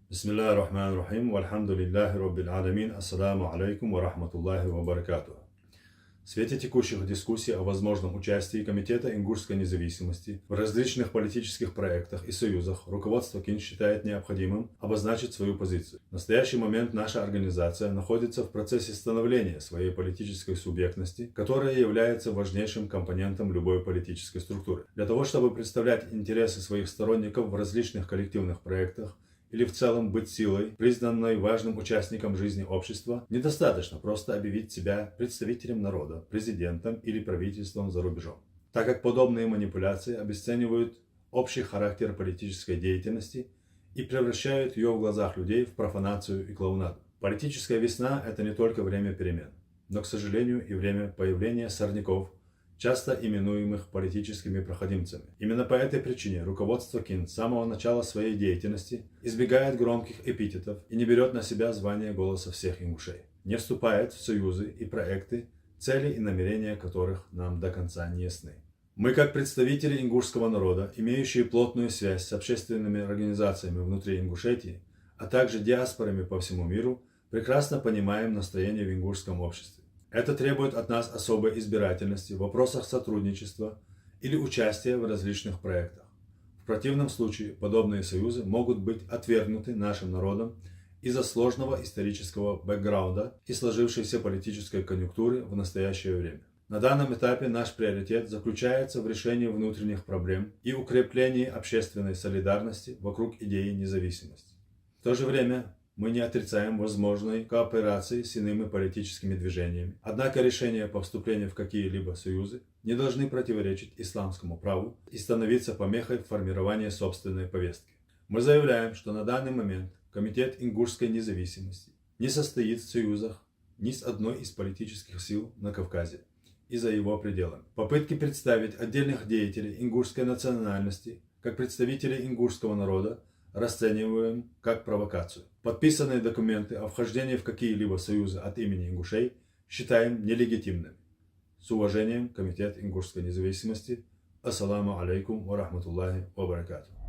Бисмилляхи рахмани рахим, вальхамдулиллахи роббил аламин, ассаламу алейкум ва рахматуллахи ва баракатуху. В свете текущих дискуссий о возможном участии Комитета ингушской независимости в различных политических проектах и союзах руководство КИН считает необходимым обозначить свою позицию. В настоящий момент наша организация находится в процессе становления своей политической субъектности, которая является важнейшим компонентом любой политической структуры. Для того, чтобы представлять интересы своих сторонников в различных коллективных проектах, или в целом быть силой, признанной важным участником жизни общества, недостаточно просто объявить себя представителем народа, президентом или правительством за рубежом, так как подобные манипуляции обесценивают общий характер политической деятельности и превращают ее в глазах людей в профанацию и клоунаду. Политическая весна – это не только время перемен, но, к сожалению, и время появления сорняков, часто именуемых политическими проходимцами. Именно по этой причине руководство КИН с самого начала своей деятельности избегает громких эпитетов и не берет на себя звание голоса всех ингушей, не вступает в союзы и проекты, цели и намерения которых нам до конца не ясны. Мы, как представители ингушского народа, имеющие плотную связь с общественными организациями внутри Ингушетии, а также диаспорами по всему миру, прекрасно понимаем настроение в ингушском обществе. Это требует от нас особой избирательности в вопросах сотрудничества или участия в различных проектах. В противном случае подобные союзы могут быть отвергнуты нашим народом из-за сложного исторического бэкграунда и сложившейся политической конъюнктуры в настоящее время. На данном этапе наш приоритет заключается в решении внутренних проблем и укреплении общественной солидарности вокруг идеи независимости. В то же время мы не отрицаем возможной кооперации с иными политическими движениями. Однако решения по вступлению в какие-либо союзы не должны противоречить исламскому праву и становиться помехой в формировании собственной повестки. Мы заявляем, что на данный момент Комитет ингушской независимости не состоит в союзах ни с одной из политических сил на Кавказе и за его пределами. Попытки представить отдельных деятелей ингушской национальности как представителей ингушского народа расцениваем как провокацию. Подписанные документы о вхождении в какие-либо союзы от имени ингушей считаем нелегитимными. С уважением, Комитет ингушской независимости. Ассаламу алейкум ва рахматуллахи ва баракатуху.